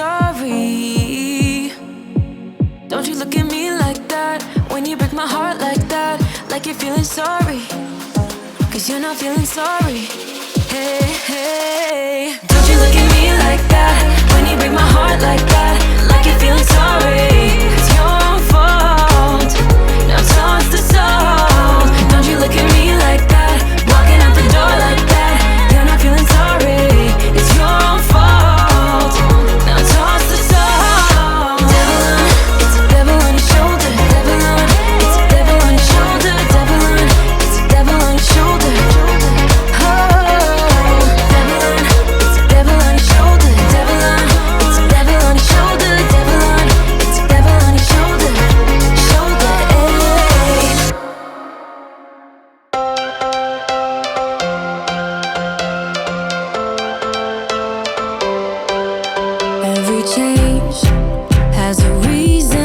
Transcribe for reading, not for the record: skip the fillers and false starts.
sorry. Don't you look at me like that when you break my heart like that, like you're feeling sorry, 'cause you're not feeling sorry. Hey, hey. Don't you look at me like that when you break my heart like that, like you're feeling sorry. It's your fault. Now toss the salt. Don't you look at me like that, walking out the door like that. You're not feeling sorry. It's your fault. Now toss the salt. Devil on, it's a devil on your shoulder. Devil on, it's a devil on your shoulder. Devil on, it's a devil on your shoulder. Every change has a reason.